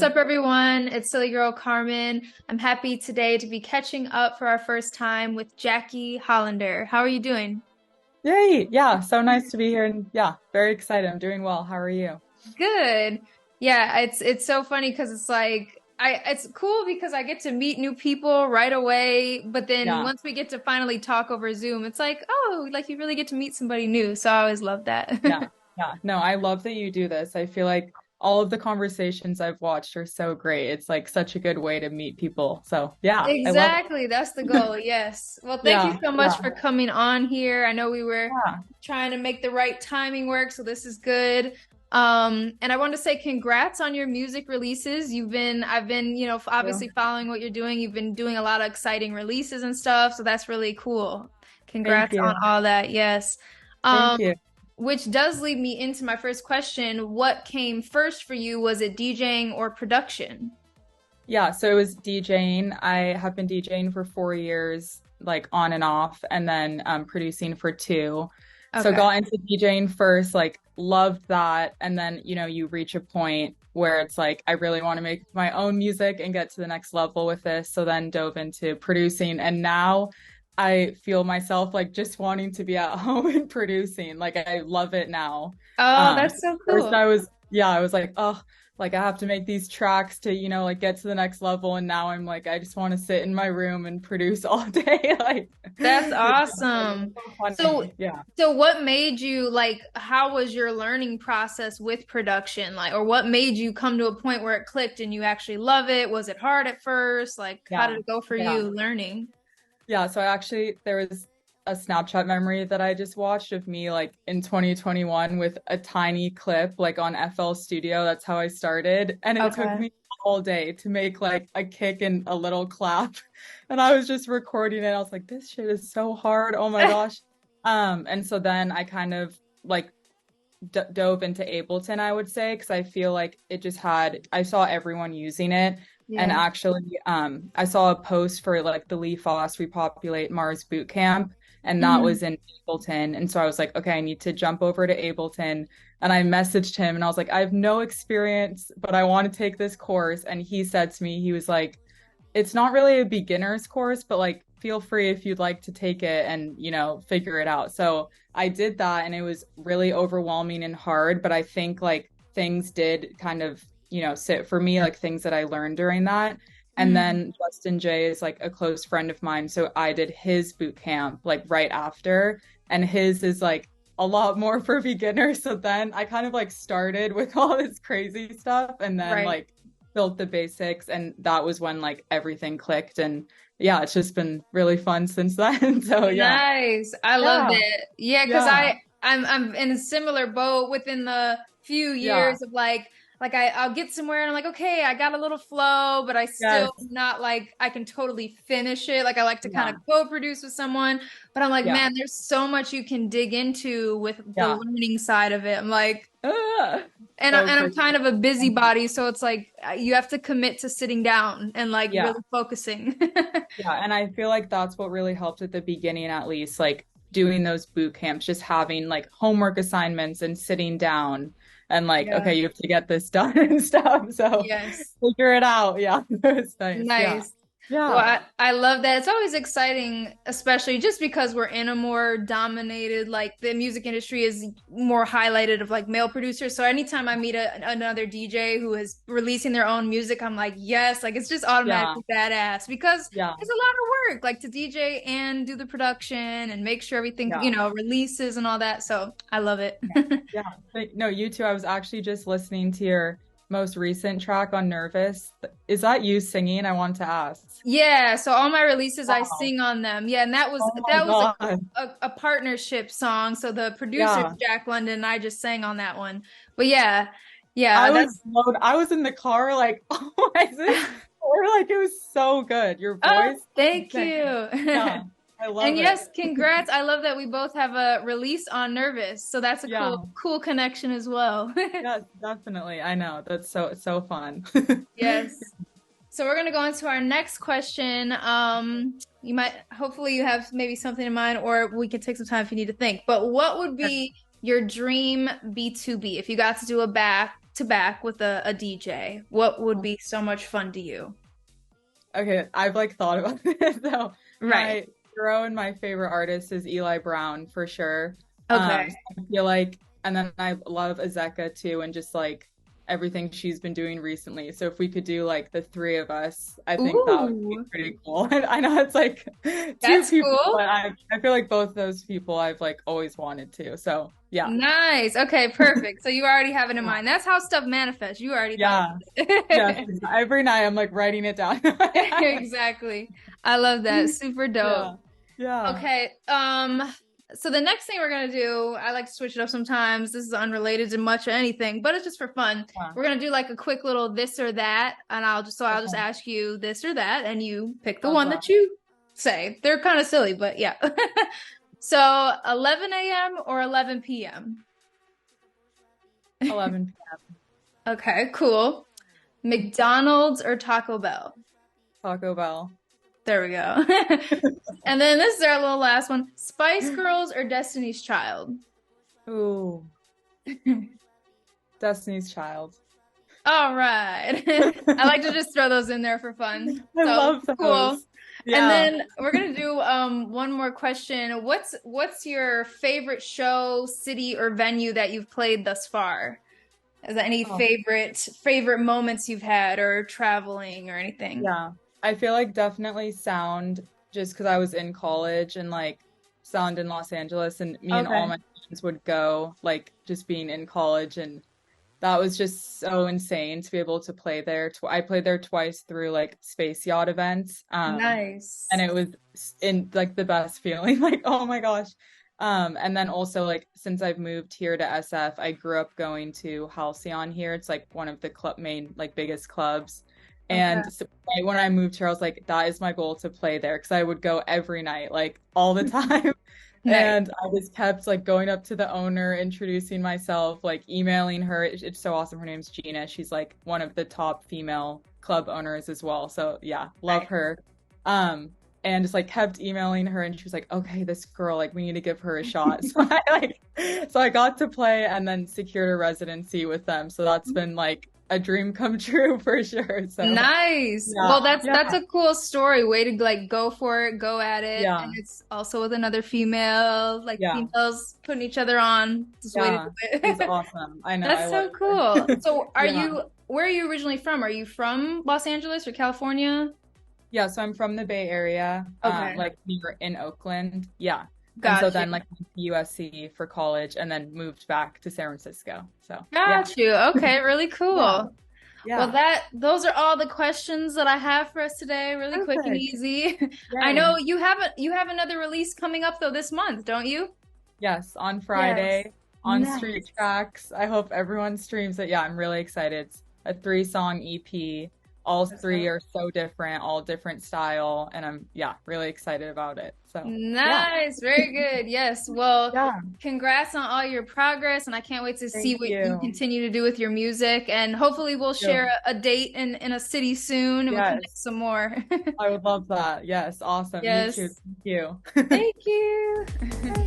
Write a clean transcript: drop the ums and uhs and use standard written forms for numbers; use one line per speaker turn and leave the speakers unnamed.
up, everyone? It's Silly Girl Carmen. I'm happy today to be catching up for our first time with Jackie Hollander. How are you doing?
Yay. Yeah, so nice to be here and yeah, very excited. I'm doing well. How are you?
Good. Yeah, it's so funny because it's like it's cool because I get to meet new people right away, but then
Yeah,
once we get to finally talk over Zoom, it's like, oh, like you really get to meet somebody new. So I always love that.
yeah, yeah. No, I love that you do this. I feel like all of the conversations I've watched are so great. It's like such a good way to meet people. So yeah, I love
Exactly, that's the
it.
goal. Yes. Well, thank you
Yeah,
so much
yeah,
for coming on here. I know we were
yeah,
trying to make the right timing work, so this is good. And I want to say congrats on your music releases. I've been,
yeah.
obviously following what you're doing. You've been doing a lot of exciting releases and stuff, so that's really cool.
Thank
Congrats on
you.
all that. Yes. Um,
Thank you.
which does lead me into my first question. What came first for you? Was it DJing or production?
Yeah, so it was DJing. I have been DJing for 4 years, like on and off, and then producing for two. So
Okay.
got into DJing first, like loved that, and then you reach a point where it's like I really want to make my own music and get to the next level with this. So then dove into producing, and now I feel myself like just wanting to be at home and producing. Like I love it now.
Oh, that's so
First
cool.
I was like, oh, like I have to make these tracks to, like get to the next level. And now I'm like, I just want to sit in my room and produce all day. Like
That's
it's
awesome.
so
So,
funny. Yeah.
so what made you like, how was your learning process with production? Like, or what made you come to a point where it clicked and you actually love it? Was it hard at first? Like, how did
Yeah.
it go for
Yeah.
you learning?
Yeah, so there was a Snapchat memory that I just watched of me like in 2021 with a tiny clip like on FL Studio. That's how I started. And it took
Okay.
me all day to make like a kick and a little clap. And I was just recording it. I was like, this shit is so hard. Oh my gosh. And so then I kind of like d dove into Ableton, I would say, because I feel like I saw everyone using it. And
Yeah.
actually, I saw a post for like the Lee Foss Repopulate Mars boot camp, and that
Mhm.
was in Ableton. And so I was like, okay, I need to jump over to Ableton. And I messaged him and I was like, I have no experience, but I want to take this course. And he said to me, he was like, it's not really a beginner's course, but like feel free if you'd like to take it and, figure it out. So I did that and it was really overwhelming and hard, but I think like things did kind of, sit for me, like things that I learned during that. And
Mhm.
then Justin J is like a close friend of mine. So I did his boot camp like right after, and his is like a lot more for beginners. So then I kind of like started with all this crazy stuff and then
Right.
like built the basics, and that was when like everything clicked. And yeah, it's just been really fun since then. So yeah.
Nice. I love
Yeah.
it. Yeah, because
Yeah.
I'm in a similar boat within the few
Yeah.
years of like I'll get somewhere and I'm like, okay, I got a little flow, but I
Yes.
still not like I can totally finish it. Like I like to kind
Yeah.
of co-produce with someone, but I'm like,
Yeah.
man, there's so much you can dig into with the
Yeah.
learning side of it. I'm like,
Ah,
and
so
I'm
crazy.
kind of a busybody, so it's like you have to commit to sitting down and like
Yeah.
really focusing.
Yeah. And I feel like that's what really helped at the beginning, at least, like doing those boot camps, just having like homework assignments and sitting down and like,
Yeah.
okay, you have to get this done and stuff. So
Yes.
figure it out. Yeah. It's nice. Yeah.
Nice. Well,
Yeah.
I love that. It's always exciting, especially just because we're in a more dominated, like the music industry is more highlighted of like male producers. So anytime I meet another DJ who is releasing their own music, I'm like, yes, like it's just
Yeah.
automatically badass because
Yeah.
it's a lot of work, like to DJ and do the production and make sure everything,
Yeah.
releases and all that. So I love it.
Yeah. Yeah. No, you too. I was actually just listening to your most recent track on Nervous. Is that you singing? I want to ask.
Yeah, so all my releases I
Wow.
sing on them. Yeah, and that was
Oh my
that was
God.
a partnership song. So the producer
Yeah.
Jack London and I just sang on that one. But yeah, yeah, that's
I was in the car like, oh my this or like it was so good. Your
oh,
voice,
thank
insane.
you.
Yeah. I
And
love it.
yes, congrats. I love that we both have a release on Nervous. So that's a
Yeah.
cool connection as well.
Yeah, definitely. I know. That's so fun.
Yes. So we're gonna go into our next question. You might hopefully you have maybe something in mind, or we can take some time if you need to think. But what would be your dream B2B if you got to do a to back with a DJ, what would be so much fun to you?
Okay, I've like thought about this. So
Right.
my hero and my favorite artist is Eli Brown for sure.
Okay.
So I feel like, and then I love Azeka too, and just like everything she's been doing recently. So if we could do like the three of us, I think that would be
Ooh,
pretty cool. And I know it's like two
that's
people,
cool.
but I feel like both those people I've like always wanted to. So yeah.
Nice. Okay, perfect. So you already have it in mind. That's how stuff manifests. You already thought
Yeah.
about
Yes.
it.
Every night I'm like writing it down.
Exactly. I love that. Super dope.
Yeah. Yeah.
Okay. So the next thing we're gonna do, I like to switch it up sometimes. This is unrelated to much or anything, but it's just for fun.
Yeah.
We're gonna do like a quick little this or that, and I'll just
Okay.
ask you this or that, and you pick the
Love
one
that.
that you say. They're kind of silly, but yeah. So 11 a.m. or 11 p.m.?
11
Okay, cool. McDonald's or Taco Bell?
Taco Bell.
There we go. And then this is our little last one. Spice Girls or Destiny's Child?
Ooh, Destiny's Child.
All right. I like to just throw those in there for fun.
I
So
love
cool.
those.
And
Yeah.
then we're gonna do one more question. What's your favorite show, city, or venue that you've played thus far? Is there any
Oh,
favorite moments you've had or traveling or anything?
yeah. I feel like definitely sound just because I was in college and like sound in Los Angeles and me and all
Okay.
my friends would go like just being in college and that was just so insane to be able to play there. I played there twice through like space yacht events. And
Nice.
it was in like the best feeling, like, oh my gosh. And then also like since I've moved here to SF, I grew up going to Halcyon here. It's like one of the club main like biggest clubs.
Okay.
And so, like, when I moved here, I was like, that is my goal to play there because I would go every night, like all the time.
Nice.
And I just kept like going up to the owner, introducing myself, like emailing her. It's so awesome. Her name's Gina. She's like one of the top female club owners as well. So yeah, love
Nice.
her. Um, and just like kept emailing her and she was like, okay, this girl, like we need to give her a shot. So I got to play and then secured a residency with them. So that's been like a dream come true for sure. So
Nice.
yeah,
Well, that's
yeah,
a cool story. Way to like go for it, go at it.
yeah,
And it's also with another female, like
yeah,
females putting each other on. Just way to do
yeah. She's
it.
awesome. I know, I
That's
love
so cool.
her.
So
Yeah.
where are you originally from? Are you from Los Angeles or California?
Yeah, so I'm from the Bay Area,
Okay.
like near in Oakland. Yeah. And so
Got you.
then like went to USC for college and then moved back to San Francisco. So yeah.
Got you. Okay, really
Yeah.
cool. Well,
Yeah.
those are all the questions that I have for us today. Really quick and
Perfect.
easy. I
Yay.
know you have another release coming up though this month, don't you?
Yes, on
Yes.
Friday on Street
Nice.
Tracks. I hope everyone streams it. Yeah, I'm really excited. It's a 3-song EP. All
That's
three
so
are so different, all different style, and I'm yeah, really excited about it. So yeah.
nice. Very good. Yes. Well,
Yeah.
congrats on all your progress, and I can't wait to see
Thank
what you
you.
continue to do with your music. And hopefully, we'll share
You.
a date in a city soon, and we can connect
Yes.
some more.
I would love that. Yes, awesome. Me too.
Yes.
Thank you.
Thank you.